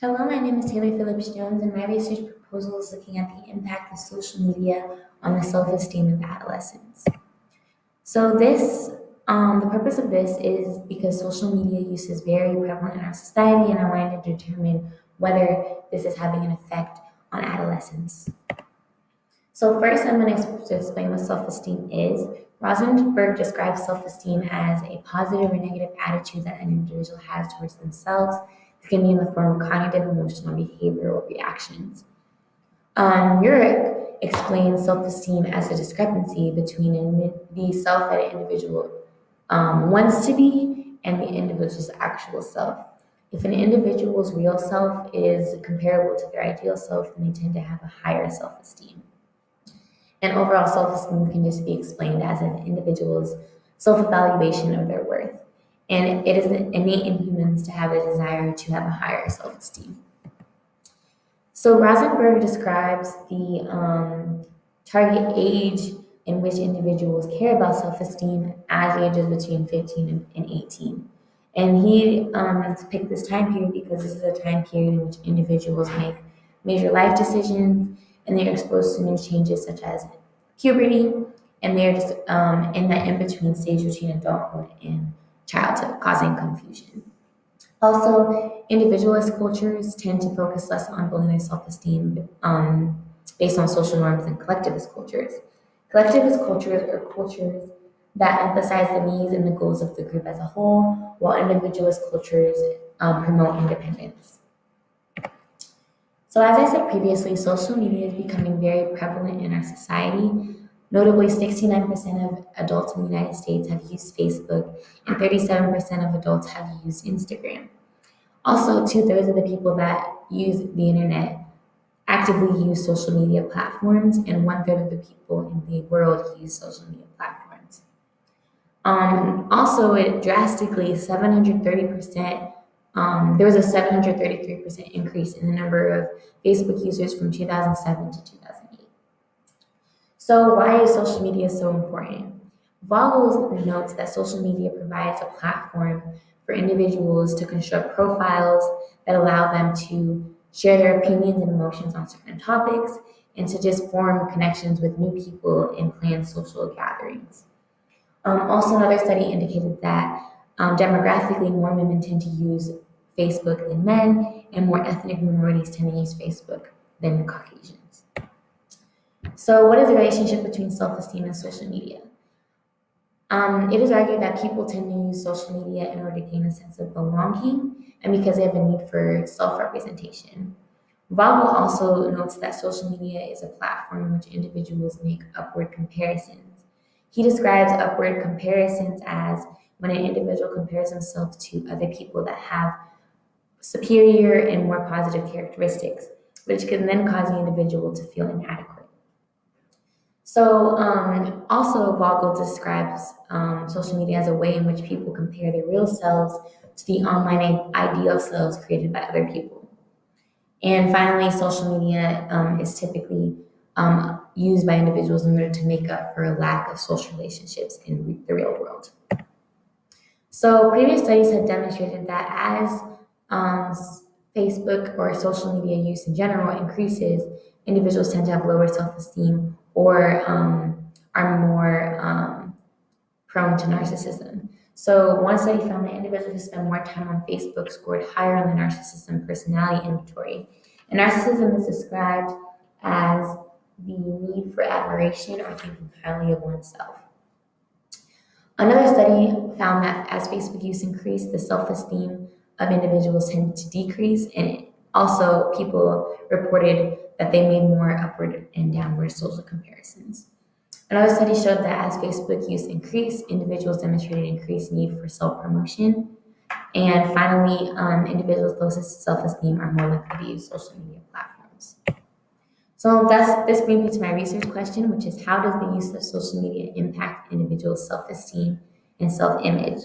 Hello, my name is Taylor Phillips Jones, and my research proposal is looking at the impact of social media on the self esteem of adolescents. So, the purpose of this is because social media use is very prevalent in our society, and I wanted to determine whether this is having an effect on adolescents. So, first, I'm going to explain what self esteem is. Rosenberg describes self esteem as a positive or negative attitude that an individual has towards themselves. It can be in the form of cognitive, emotional, behavioral reactions. Urich explains self esteem as a discrepancy between the self that an individual wants to be and the individual's actual self. If an individual's real self is comparable to their ideal self, then they tend to have a higher self esteem. And overall self esteem can just be explained as an individual's self evaluation of their worth. And it is innate in humans to have a desire to have a higher self esteem. So Rosenberg describes the target age in which individuals care about self esteem as ages between 15 and 18. And he picked this time period because this is a time period in which individuals make major life decisions and they're exposed to new changes such as puberty, and they're just in that in between stage between adulthood and childhood, causing confusion. Also, individualist cultures tend to focus less on building their self esteem based on social norms than collectivist cultures. Collectivist cultures are cultures that emphasize the needs and the goals of the group as a whole, while individualist cultures promote independence. So, as I said previously, social media is becoming very prevalent in our society. Notably, 69% of adults in the United States have used Facebook, and 37% of adults have used Instagram. Also, two-thirds of the people that use the internet actively use social media platforms, and one-third of the people in the world use social media platforms. Also, it drastically 730%. There was a 733% increase in the number of Facebook users from 2007 to 2008. So, why is social media so important? Vogel notes that social media provides a platform for individuals to construct profiles that allow them to share their opinions and emotions on certain topics and to just form connections with new people and plan social gatherings. Also, another study indicated that demographically, more women tend to use Facebook than men, and more ethnic minorities tend to use Facebook than Caucasians. So, what is the relationship between self esteem and social media? It is argued that people tend to use social media in order to gain a sense of belonging and because they have a need for self representation. Vogel also notes that social media is a platform in which individuals make upward comparisons. He describes upward comparisons as when an individual compares himself to other people that have superior and more positive characteristics, which can then cause the individual to feel inadequate. So, also, Vogel describes social media as a way in which people compare their real selves to the online ideal selves created by other people. And finally, social media is typically used by individuals in order to make up for a lack of social relationships in the real world. So, previous studies have demonstrated that as Facebook or social media use in general increases, individuals tend to have lower self esteem or are more prone to narcissism. So, one study found that individuals who spend more time on Facebook scored higher on the narcissism personality inventory. And narcissism is described as the need for admiration or thinking highly of oneself. Another study found that as Facebook use increased, the self esteem of individuals tended to decrease, and also people reported that they made more upward and downward social comparisons. Another study showed that as Facebook use increased, individuals demonstrated increased need for self promotion. And finally, individuals with closest self esteem are more likely to use social media platforms. So this brings me to my research question, which is how does the use of social media impact individuals' self-esteem and self-image?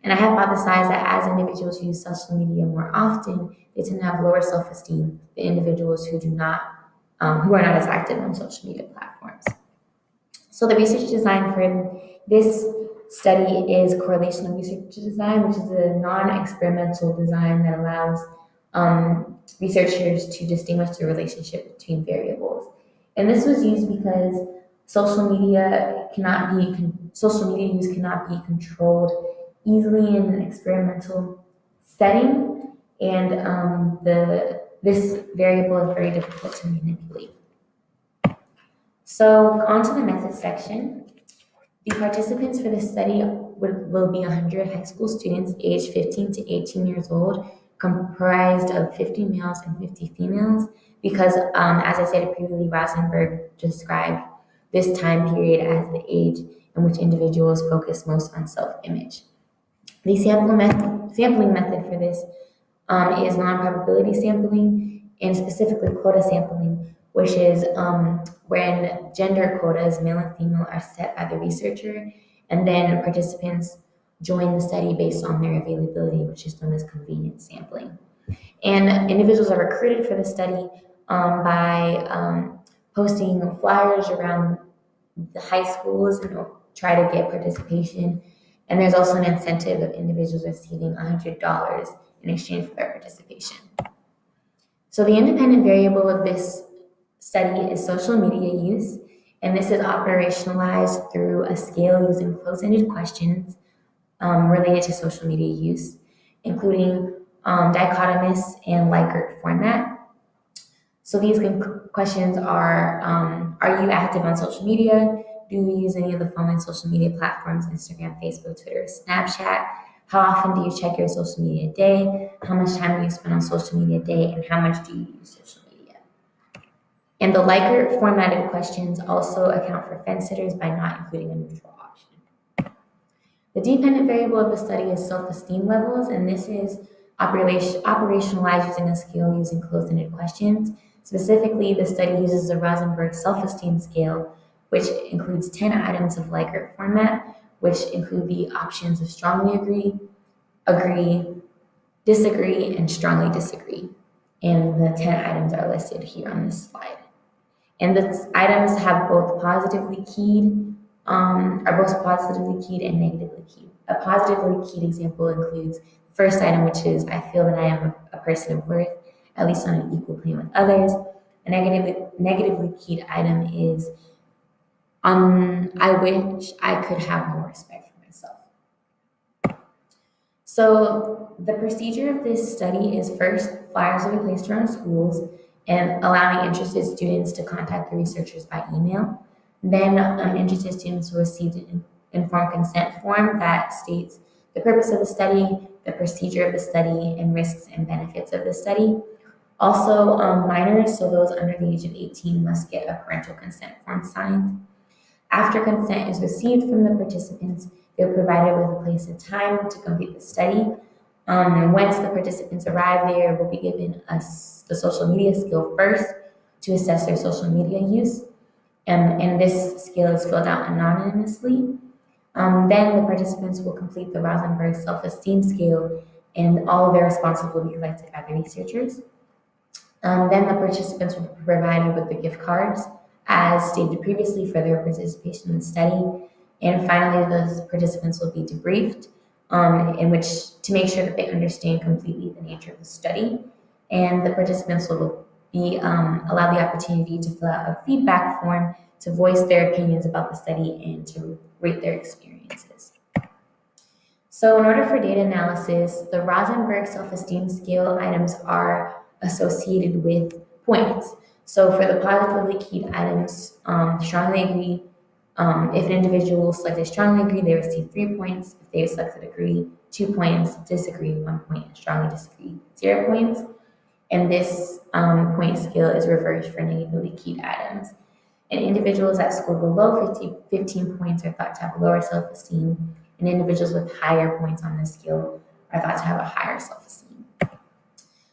And I hypothesize that as individuals use social media more often, they tend to have lower self-esteem than individuals who who are not as active on social media platforms. So the research design for this study is correlational research design, which is a non-experimental design that allows researchers to distinguish the relationship between variables. And this was used because social media use cannot be controlled easily in an experimental setting, and this variable is very difficult to manipulate. So on to the methods section. The participants for this study will be 100 high school students aged 15 to 18 years old, comprised of 50 males and 50 females, because as I said previously, Rosenberg described this time period as the age in which individuals focus most on self-image. The sampling method for this is non-probability sampling, and specifically quota sampling, which is when gender quotas, male and female, are set by the researcher, and then participants join the study based on their availability, which is known as convenience sampling. And individuals are recruited for the study by posting flyers around the high schools and try to get participation. And there's also an incentive of individuals receiving $100 in exchange for their participation. So the independent variable of this study is social media use, and this is operationalized through a scale using closed-ended questions related to social media use, including dichotomous and Likert format. So these questions are you active on social media? Do you use any of the following social media platforms: Instagram, Facebook, Twitter, Snapchat? How often do you check your social media a day? How much time do you spend on social media a day? And how much do you use social media? And the Likert formatted questions also account for fence sitters by not including a neutral option. The dependent variable of the study is self-esteem levels, and this is operationalized using a scale using closed-ended questions. Specifically, the study uses the Rosenberg self-esteem scale, which includes 10 items of Likert format, which include the options of strongly agree, disagree, and strongly disagree. And the 10 items are listed here on this slide. And the items have both positively keyed, are both positively keyed and negatively keyed. A positively keyed example includes the first item, which is I feel that I am a person of worth, at least on an equal plane with others. A negatively keyed item is I wish I could have more respect for myself. So the procedure of this study is first, flyers will be placed around schools and allowing interested students to contact the researchers by email. Then interested students will receive an informed consent form that states the purpose of the study, the procedure of the study, and risks and benefits of the study. Also, minors, so those under the age of 18, must get a parental consent form signed. After consent is received from the participants, they're provided with a place and time to complete the study. And once the participants arrive, they will be given the social media skill first to assess their social media use. And this skill is filled out anonymously. Then the participants will complete the Rosenberg self-esteem scale, and all of their responses will be collected by the researchers. Then the participants will be provided with the gift cards, as stated previously, for their participation in the study. And finally, those participants will be debriefed, in which to make sure that they understand completely the nature of the study. And the participants will be allowed the opportunity to fill out a feedback form to voice their opinions about the study and to rate their experiences. So in order for data analysis, the Rosenberg self-esteem scale items are associated with points. So for the positively keyed items, strongly agree, if an individual selected strongly agree, they receive 3 points. If they selected agree, 2 points, disagree, 1 point, and strongly disagree, 0 points. And this point scale is reversed for negatively keyed items. And individuals that score below 15 points are thought to have lower self-esteem, and individuals with higher points on this scale are thought to have a higher self-esteem.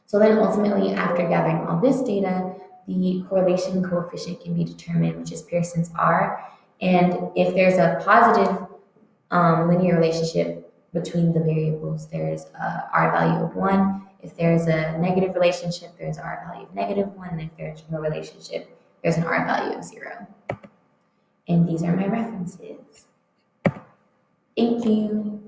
So then ultimately, after gathering all this data, the correlation coefficient can be determined, which is Pearson's R. And if there's a positive linear relationship between the variables, there's a R value of 1. If there's a negative relationship, there's an R value of -1. And if there's no relationship, there's an R value of 0. And these are my references. Thank you.